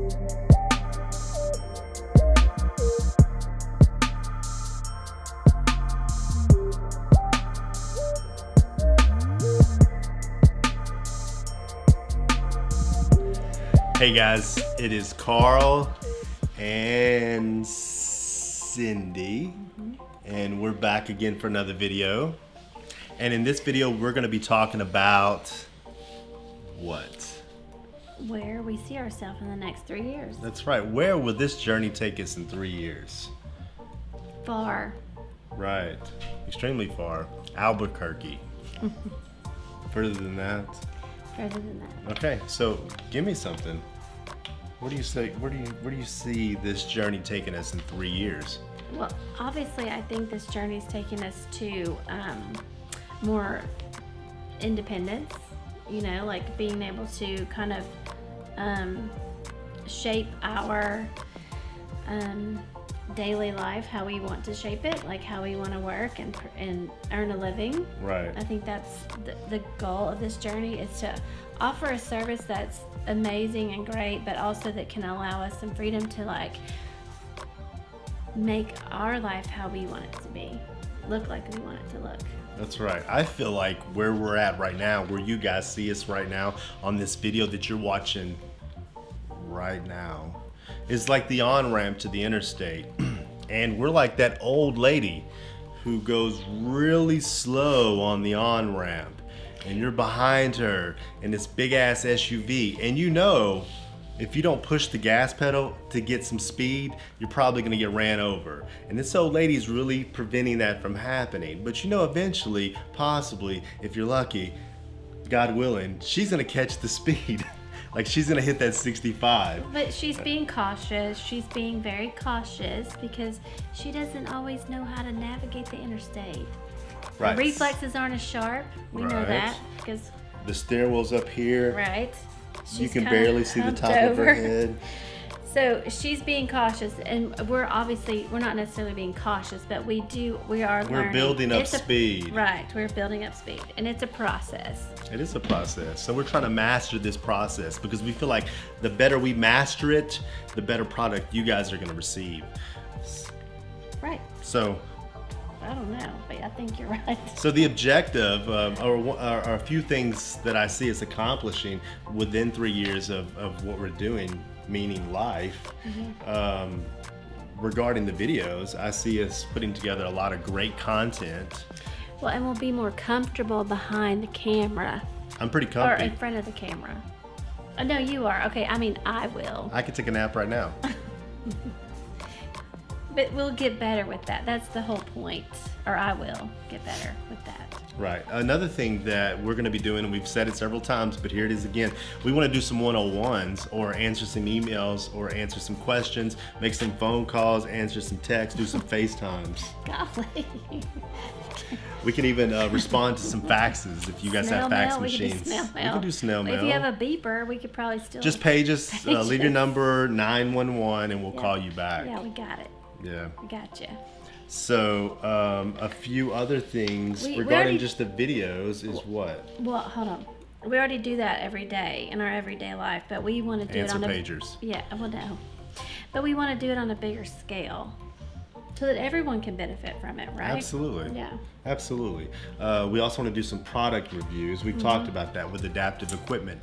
Hey guys, it is Carl and Cindy, and we're back again for another video. And in this video, we're going to be talking about what? Where we see ourselves in the next 3 years. That's right. Where will this journey take us in 3 years? Far. Right. Extremely far. Albuquerque. Further than that? Further than that. Okay, so give me something. What do you say? Where do you see this journey taking us in 3 years? Well, obviously, I think this journey is taking us to more independence. You know, like being able to kind of shape our daily life, how we want to shape it, like how we want to work and earn a living. Right. I think that's the goal of this journey, is to offer a service that's amazing and great, but also that can allow us some freedom to like make our life how we want it to be, look like we want it to look. That's right. I feel like where we're at right now, where you guys see us right now on this video that you're watching right now, is like the on-ramp to the interstate. And we're like that old lady who goes really slow on the on-ramp, and you're behind her in this big ass SUV, and you know if you don't push the gas pedal to get some speed, you're probably gonna get ran over. And this old lady's really preventing that from happening. But you know, eventually, possibly, if you're lucky, God willing, she's gonna catch the speed. Like she's gonna hit that 65. But she's being cautious. She's being very cautious because she doesn't always know how to navigate the interstate. Right. The reflexes aren't as sharp. We know Right. that because The stairwell's up here. right. You She's can kinda barely see the humped top of her over. head. So she's being cautious, and we're not necessarily being cautious, but we are learning. We're building up It's speed. Right, we're building up speed, and it's a process. It is a process. So we're trying to master this process because we feel like the better we master it, the better product you guys are gonna receive. Right. So I don't know, but I think you're right. So the objective, are a few things that I see us accomplishing within 3 years of what we're doing, meaning life. Regarding the videos, I see us putting together a lot of great content. Well, and we'll be more comfortable behind the camera. I'm pretty Or comfy. in front of the camera. Oh, no, you are. Okay, I mean, I will. I could take a nap right now. But we'll get better with that. That's the whole point. Or I will get better with that. Right. Another thing that we're going to be doing, and we've said it several times, but here it is again. We want to do some 101s, or answer some emails, or answer some questions, make some phone calls, answer some texts, do some FaceTimes. Golly. We can even respond to some faxes if you guys Snail have fax mail, we can do machines. snail mail. We can do snail mail. If you have a beeper, we could probably still. Just page us, leave your Pages. number 911, and we'll call you back. Yeah, we got it. Yeah. We got you. So a few other things We regarding already- just the videos is what? Well, hold on. We already do that every day in our everyday life, but we want to do Answer it on pagers. Yeah, well, no. But we want to do it on a bigger scale so that everyone can benefit from it, right? Absolutely. Yeah. Absolutely. We also want to do some product reviews. We've talked about that with adaptive equipment,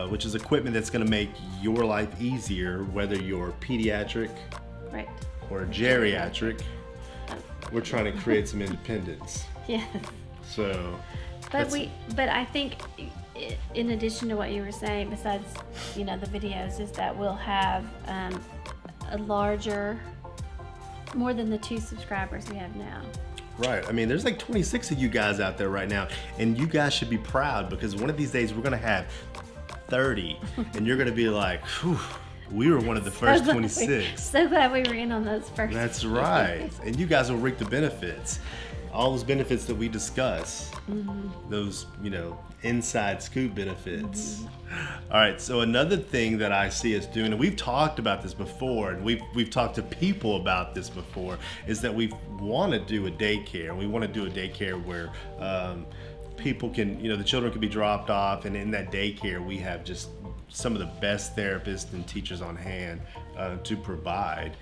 which is equipment that's going to make your life easier, whether you're pediatric Right. or geriatric. We're trying to create some independence. Yes. So, But that's- but I think in addition to what you were saying, besides, the videos, is that we'll have a larger, more than the 2 subscribers we have now. right. I mean, there's like 26 of you guys out there right now, and you guys should be proud because one of these days we're gonna have 30, and you're gonna be like, whew, we were one of the first 26. So glad we were in on those first. That's right. And you guys will reap the benefits. All those benefits that we discuss, those, inside scoop benefits. All right, so another thing that I see us doing, and we've talked about this before, and we've talked to people about this before, is that we want to do a daycare. We want to do a daycare where people can, the children can be dropped off, and in that daycare we have just some of the best therapists and teachers on hand to provide.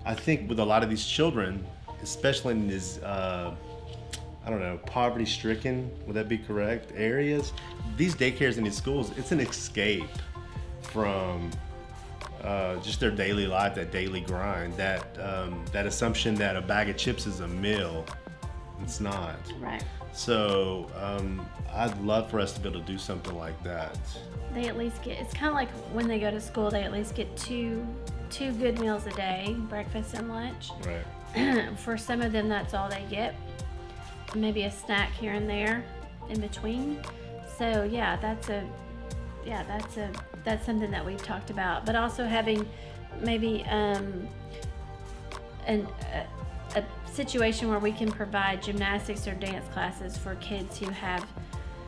I think with a lot of these children, especially in these poverty-stricken, would that be correct, areas, these daycares and these schools, it's an escape from just their daily life, that daily grind, that assumption that a bag of chips is a meal. It's not. Right. So I'd love for us to be able to do something like that. They at least get, it's kind of like when they go to school, they at least get two good meals a day, breakfast and lunch. Right. For some of them, that's all they get. Maybe a snack here and there in between. So yeah, that's something that we've talked about. But also having maybe a situation where we can provide gymnastics or dance classes for kids who have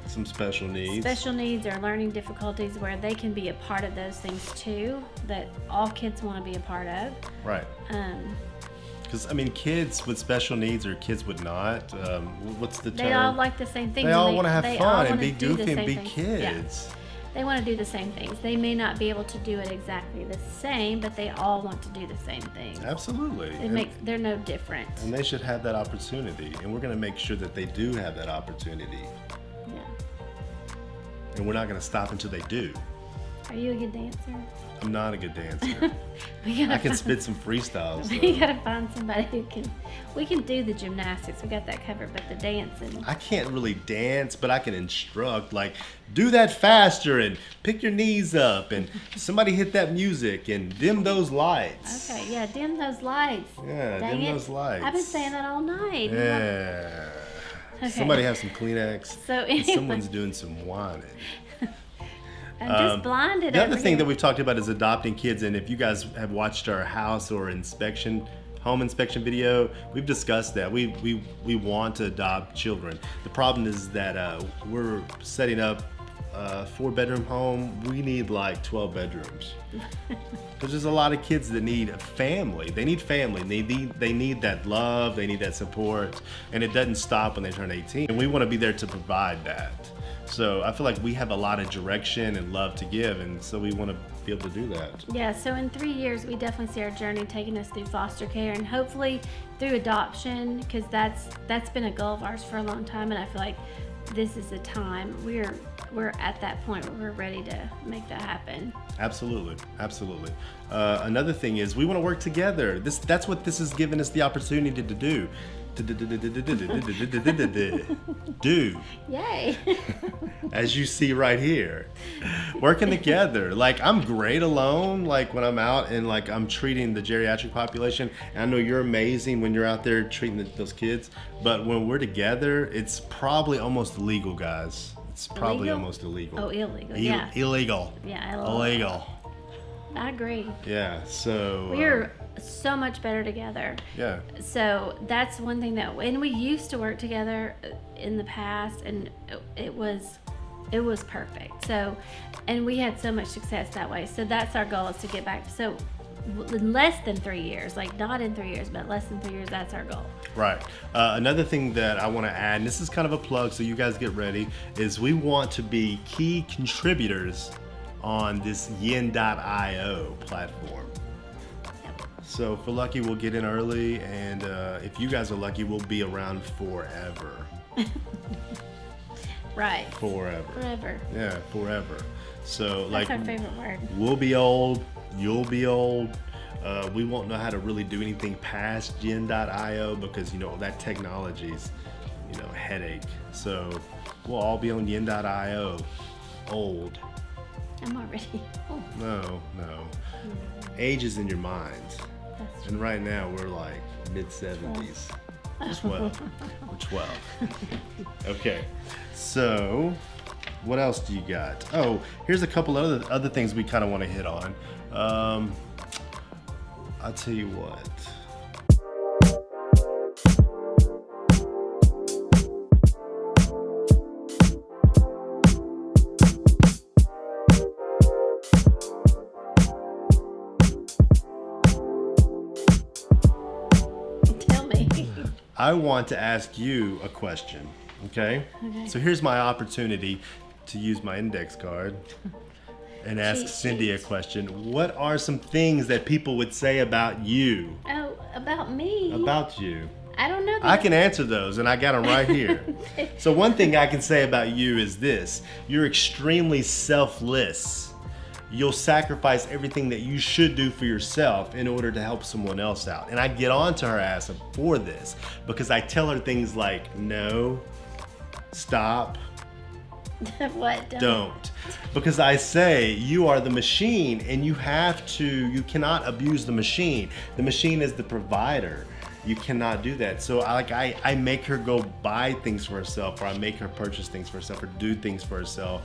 some special needs or learning difficulties, where they can be a part of those things too, that all kids want to be a part of. Right. Because kids with special needs or kids with not, what's the term? They all like the same things. They all want to have fun and be goofy and be things. kids. Yeah. They want to do the same things. They may not be able to do it exactly the same, but they all want to do the same thing. Absolutely. They're no different. And they should have that opportunity. And we're going to make sure that they do have that opportunity. Yeah. And we're not going to stop until they do. Are you a good dancer? I'm not a good dancer. I can spit some freestyles. We gotta find somebody who can. We can do the gymnastics. We got that covered, but the dancing. I can't really dance, but I can instruct. Like, do that faster and pick your knees up, and somebody hit that music and dim those lights. Okay, yeah, dim those lights. Yeah, Dang dim it. those lights. I've been saying that all night. Yeah. Okay. Somebody have some Kleenex. So anyway. Someone's doing some whining. I'm just blinded. The other thing that we've talked about is adopting kids, and if you guys have watched our house or home inspection video, we've discussed that. We want to adopt children. The problem is that we're setting up a 4-bedroom home. We need like 12 bedrooms. Because there's a lot of kids that need a family. They need family. They need that love. They need that support. And it doesn't stop when they turn 18. And we want to be there to provide that. So I feel like we have a lot of direction and love to give, and so we want to be able to do that. Yeah, so in 3 years, we definitely see our journey taking us through foster care and hopefully through adoption, because that's been a goal of ours for a long time, and I feel like this is the time. We're at that point where we're ready to make that happen. Absolutely. Another thing is we want to work together. That's what this has given us the opportunity to do. Yay. As you see right here, working together. Like, I'm great alone, like when I'm out and like I'm treating the geriatric population, and I know you're amazing when you're out there treating those kids, but when we're together, it's probably almost illegal, guys. It's probably Illegal? almost illegal. Oh, illegal. Yeah. Illegal. Yeah, Illegal. I agree. Yeah, so We're so much better together. yeah. So that's one thing and we used to work together in the past, and it was perfect. So, and we had so much success that way. So that's our goal, is to get back. So in less than 3 years, like not in 3 years, but less than 3 years, that's our goal. Right. Another thing that I want to add, and this is kind of a plug, so you guys get ready, is we want to be key contributors on this yin.io platform. Yep. So if we're lucky, we'll get in early, and if you guys are lucky, we'll be around forever. Right. Forever. Yeah, forever. So That's our favorite word. We'll be old, you'll be old. We won't know how to really do anything past yin.io because, that technology's, a headache. So we'll all be on yin.io, old. I'm already old. No. Age is in your mind. That's And right now we're like mid-70s. 12. We're 12. Okay. So what else do you got? Oh, here's a couple other things we kind of want to hit on. I'll tell you what. I want to ask you a question. Okay? Okay. So here's my opportunity to use my index card and ask Cheat Cindy a sheet. question. What are some things that people would say about you? Oh, about me? About you. I don't know. I can answer those, and I got them right here. So one thing I can say about you is this. You're extremely selfless. You'll sacrifice everything that you should do for yourself in order to help someone else out. And I get on to her ass for this because I tell her things like, no, stop, What? don't. Because I say you are the machine and you cannot abuse the machine. The machine is the provider. You cannot do that. So I make her go buy things for herself, or I make her purchase things for herself, or do things for herself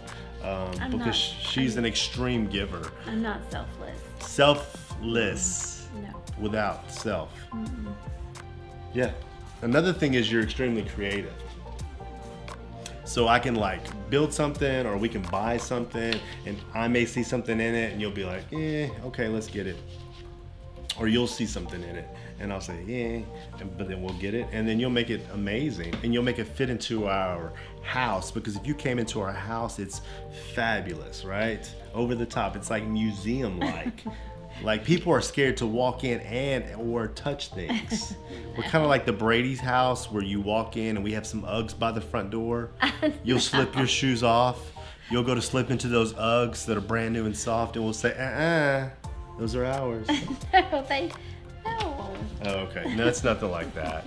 because she's an extreme giver. I'm not selfless. Selfless. No. Without self. Yeah. Another thing is you're extremely creative. So I can like build something, or we can buy something, and I may see something in it and you'll be like, okay, let's get it. Or you'll see something in it and I'll say, but then we'll get it, and then you'll make it amazing, and you'll make it fit into our house, because if you came into our house, it's fabulous, right? Over the top. It's like museum-like. Like people are scared to walk in or touch things. We're kind of like the Brady's house, where you walk in and we have some Uggs by the front door. You'll slip your shoes off. You'll go to slip into those Uggs that are brand new and soft, and we'll say, those are ours. No. Oh, okay. No, it's nothing like that.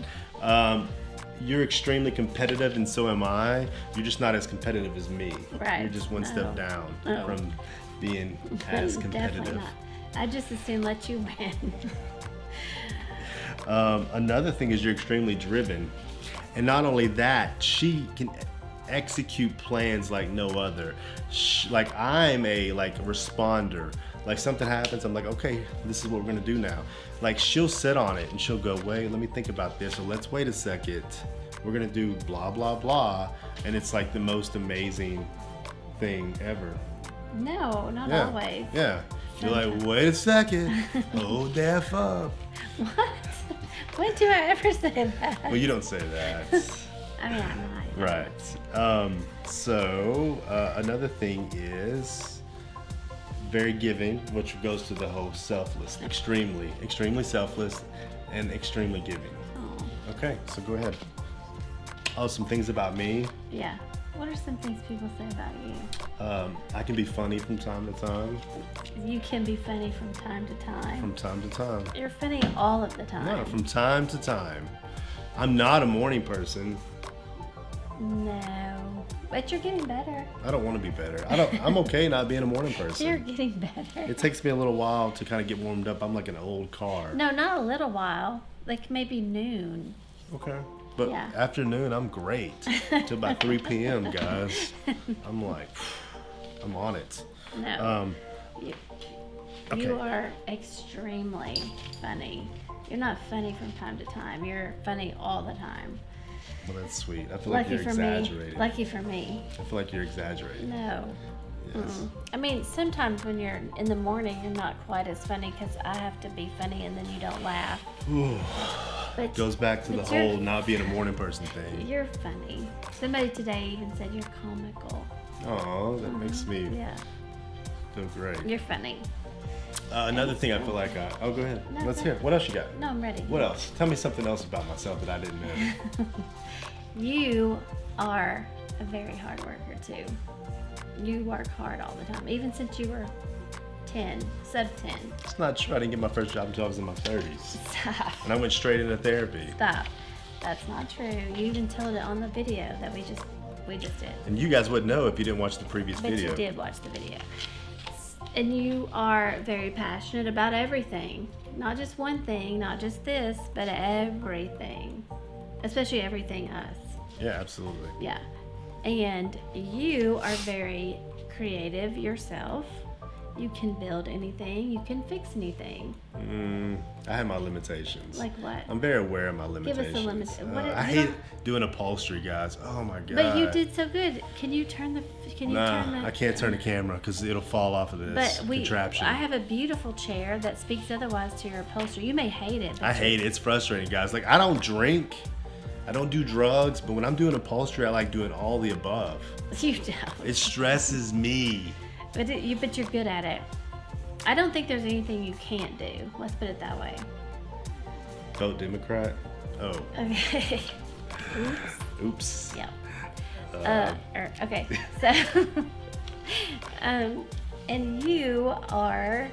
You're extremely competitive, and so am I. You're just not as competitive as me. Right. You're just one step down from being as competitive. Definitely not. I just as soon let you win. Another thing is you're extremely driven. And not only that, she can execute plans like no other. Like I'm a responder. Like something happens, I'm like, okay, this is what we're gonna do now. Like she'll sit on it and she'll go, wait, let me think about this, or let's wait a second. We're gonna do blah, blah, blah. And it's like the most amazing thing ever. No, not always. Yeah. You're like, wait a second. Hold that up. What? When do I ever say that? Well, you don't say that. I mean, I'm not. Right. Another thing is very giving, which goes to the whole selfless. Extremely selfless and extremely giving. Oh. Okay, so go ahead. Oh, some things about me. Yeah. What are some things people say about you? I can be funny from time to time. You can be funny from time to time. From time to time. You're funny all of the time. No, from time to time. I'm not a morning person. No, but you're getting better. I don't want to be better. I'm okay not being a morning person. You're getting better. It takes me a little while to kind of get warmed up. I'm like an old car. No, not a little while. Like maybe noon. Okay. But Yeah. afternoon, I'm great. Till about 3 p.m., guys. I'm like, I'm on it. No. You Okay. are extremely funny. You're not funny from time to time. You're funny all the time. Well, that's sweet. I feel like you're for exaggerating. me. Lucky for me. I feel like you're exaggerating. No. Yes. I mean, sometimes when you're in the morning, you're not quite as funny because I have to be funny and then you don't laugh. Ooh. But Goes back to the but you're- whole not being a morning person thing. You're funny. Somebody today even said you're comical. Oh, that makes me Yeah, feel great. you're funny. Another thing I feel like go ahead. No, Let's go hear it. What else you got? No, I'm ready. What else? Tell me something else about myself that I didn't know. You are a very hard worker too. You work hard all the time, even since you were 10, sub 10. It's not true. I didn't get my first job until I was in my 30s. Stop. And I went straight into therapy. Stop. That's not true. You even told it on the video that we just did. And you guys wouldn't know if you didn't watch the previous But video. you did watch the video. And you are very passionate about everything. Not just one thing, not just this, but everything. Especially everything us. Yeah, absolutely. Yeah. And you are very creative yourself. You can build anything. You can fix anything. I have my limitations. Like what? I'm very aware of my Give limitations. us a limit. What I you hate doing upholstery, guys. Oh my god. But you did so good. Can you turn the? Nah, I can't turn the camera because it'll fall off of this But contraption. I have a beautiful chair that speaks otherwise to your upholstery. You may hate it. But I hate it. It's frustrating, guys. Like I don't drink, I don't do drugs, but when I'm doing upholstery, I like doing all the above. You don't. It stresses me. But you're good at it. I don't think there's anything you can't do. Let's put it that way. Vote Democrat? Oh. Okay. Oops. Yeah. Okay. So, and you are,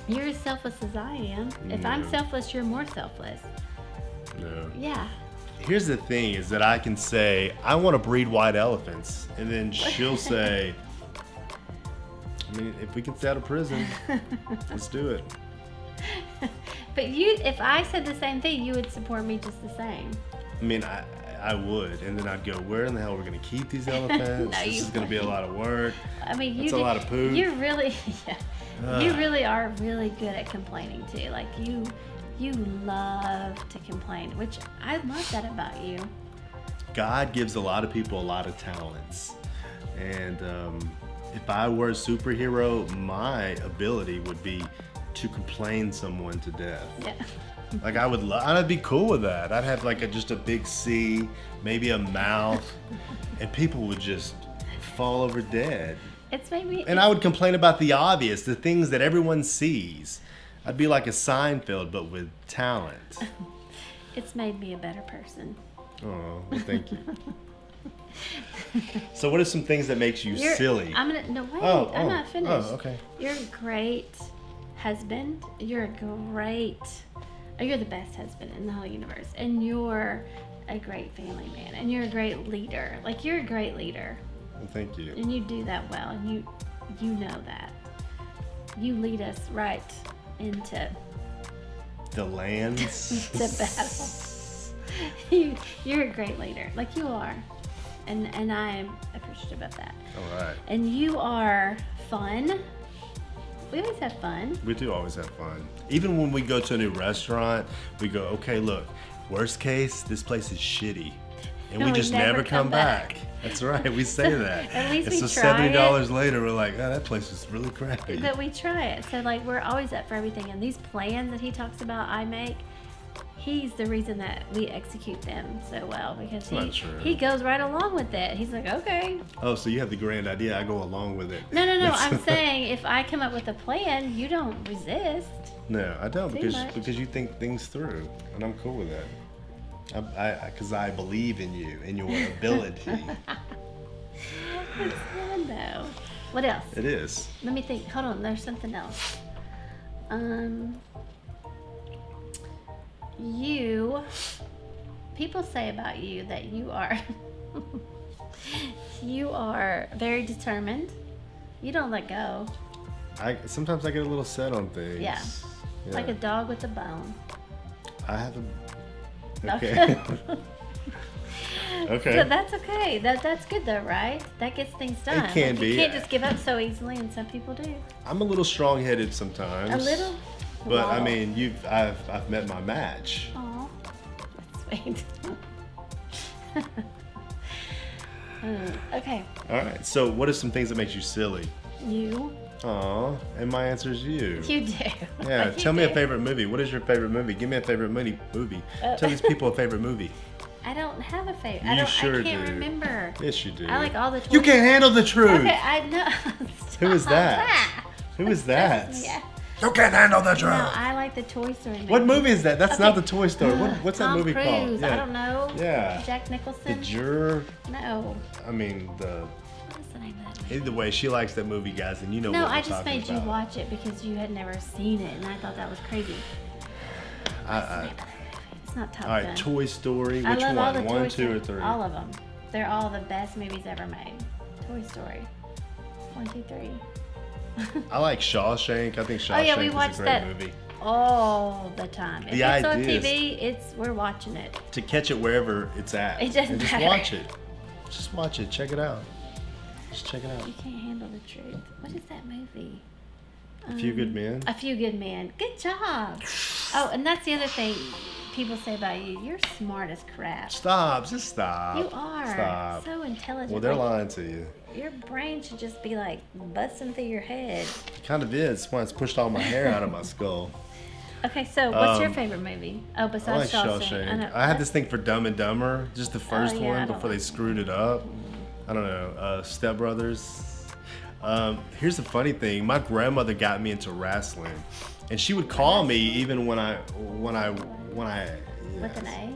you're as selfless as I am. If I'm selfless, you're more selfless. No. Yeah. Here's the thing is that I can say, I want to breed white elephants. And then she'll say, I mean, if we can stay out of prison, let's do it. But if I said the same thing, you would support me just the same. I mean, I would. And then I'd go, where in the hell are we going to keep these elephants? No, this is going to be a lot of work. I mean, That's a lot of poop. You really, you really are really good at complaining too. Like you love to complain, which I love that about you. God gives a lot of people a lot of talents. And if I were a superhero, my ability would be to complain someone to death. Yeah. Like I'd be cool with that. I'd have like just a big C, maybe a mouth, and people would just fall over dead. And I would complain about the obvious, the things that everyone sees. I'd be like a Seinfeld, but with talent. It's made me a better person. Oh, well, thank you. So what are some things that makes you silly? I'm not finished. Oh, okay. You're a great husband. You're the best husband in the whole universe. And you're a great family man. And you're a great leader. Like, you're a great leader. Well, thank you. And you do that well. And you know that. You lead us right into the lands. the battle. You're a great leader. Like, you are. And I'm appreciative of that. All right. And you are fun. We always have fun. We do always have fun. Even when we go to a new restaurant, we go, okay, look, worst case, this place is shitty. And we just never come back. That's right, we say that. At least and we so try $70 later, we're like, oh, that place is really crappy. But we try it. So, like, we're always up for everything. And these plans that he talks about, I make, he's the reason that we execute them so well, because he goes right along with it. He's like, okay. Oh, so you have the grand idea. I go along with it. No. I'm saying if I come up with a plan, you don't resist. No, I don't, because you think things through, and I'm cool with that. Because I believe in you and your ability. It's fun though. What else? It is. Let me think. Hold on. There's something else. People say about you that you are very determined. You don't let go. Sometimes I get a little set on things. Yeah. Like a dog with a bone. I have a... Okay. Okay. So that's okay. That's good though, right? That gets things done. It can be. You can't just give up so easily, and some people do. I'm a little strong-headed sometimes. A little? But I mean, I've met my match. Aw, that's sweet. Okay. All right. So, what are some things that makes you silly? You. Aw, and my answer is you. You do. Yeah. Tell me a favorite movie. What is your favorite movie? Give me a favorite movie. Tell these people a favorite movie. I don't have a favorite. I can't remember. Yes, you do. I like all the. You can't handle the truth. Okay, I know. Who is that? Who is that? Yeah. You can't handle the truth. No, I like the Toy Story movie. What movie is that? That's not the Toy Story. What's that movie Tom called? Cruise. Yeah. I don't know. Yeah. Jack Nicholson. The Juror. No. I mean the. What's the name of that movie? Either way, she likes that movie, guys, and you know what we're talking about. No, I just made you watch it because you had never seen it, and I thought that was crazy. It's not Top Gun. All right, Toy Story. Which I love one? all the 1, Toy 2, or 3? All of them. They're all the best movies ever made. Toy Story. 1, 2, 3. I like Shawshank. I think Shawshank we is watched a great that movie. All the time. If The it's on idea TV, we're watching it. To catch it wherever it's at. It doesn't just matter. watch it. Just watch it. Check it out. Just check it out. You can't handle the truth. What is that movie? A Few Good Men. A Few Good Men. Good job. Oh, and that's the other thing people say about you. You're smart as crap. Stop. Just stop. You are. Stop. So intelligent. Well, they're lying to you. Your brain should just be like busting through your head. It kind of is. That's why it's pushed all my hair out of my skull. Okay, so what's your favorite movie? Oh, I like besides Shawshank. Shawshank. I had this thing for Dumb and Dumber, just the first yeah, I one don't before they like screwed it up. I don't know. Step Brothers. Here's the funny thing. My grandmother got me into wrestling, and she would call me even when I With an A?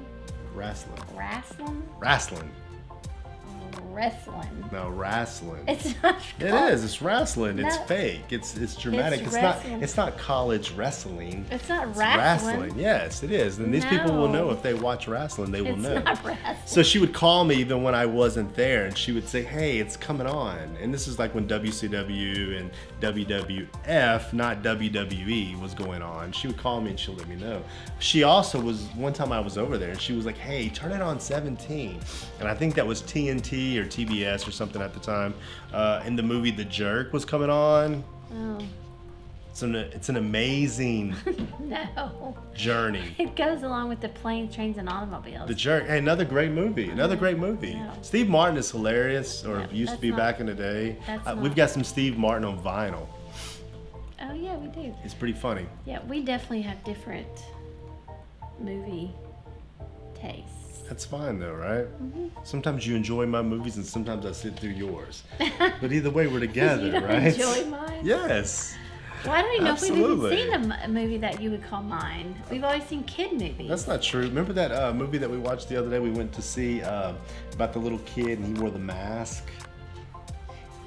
wrestling. Wrestling? Wrestling. Wrestling. No, wrestling. It's not. It is. It's wrestling. It's No. fake. It's dramatic. It's wrestling. not. It's not college wrestling. It's not It's wrestling. Yes, it is. And these people will know No. if they watch wrestling. They will It's know. not wrestling. So she would call me even when I wasn't there, and she would say, "Hey, it's coming on." And this is like when WCW and WWF, not WWE, was going on. She would call me and she'll let me know. She also was one time I was over there, and she was like, "Hey, turn it on 17," and I think that was TNT or TBS or something at the time. And the movie The Jerk was coming on. Oh, It's an amazing no. journey. It goes along with the planes, trains, and automobiles. The Jerk. Hey, another great movie. Another great movie. No. Steve Martin is hilarious, or Yeah, used to that's be not- back in the day. that's We've not- got some Steve Martin on vinyl. Oh, yeah, we do. It's pretty funny. Yeah, we definitely have different movie tastes. That's fine though, right? Mm-hmm. Sometimes you enjoy my movies, and sometimes I sit through yours. But either way, we're together, You don't right? enjoy mine? Yes. Well, I don't even know if we've Absolutely. even seen a movie that you would call mine. We've always seen kid movies. That's not true. Remember that movie that we watched the other day? We went to see about the little kid, and he wore the mask.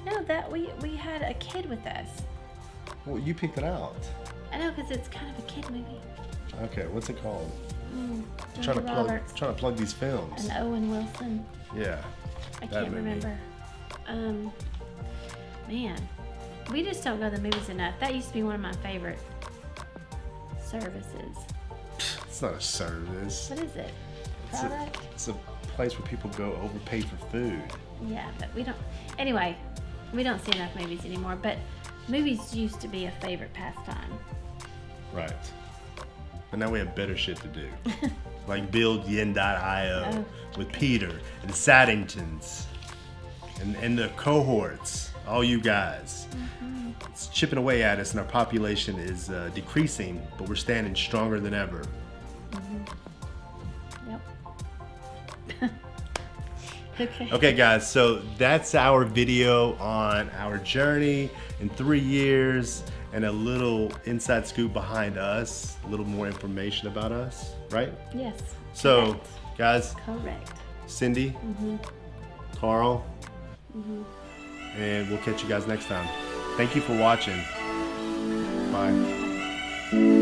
No, that we had a kid with us. Well, you picked it out. I know, because it's kind of a kid movie. Okay, what's it called? Julia Roberts Trying to plug these films. and Owen Wilson. Yeah. I That can't movie. remember. Man, we just don't go to the movies enough. That used to be one of my favorite services. It's not a service. What is it? It's Product? it's a place where people go overpay for food. Yeah, but we don't. Anyway, we don't see enough movies anymore. But movies used to be a favorite pastime. Right. But now we have better shit to do. Like build yin.io Oh. with Peter and the Saddingtons and the cohorts, all you guys. It's chipping away at us, and our population is decreasing, but we're standing stronger than ever. Yep. Okay. Okay, guys, so that's our video on our journey in 3 years and a little inside scoop behind us, a little more information about us, right? Yes. So, Correct. guys, Correct. Cindy, Carl, and we'll catch you guys next time. Thank you for watching. Bye.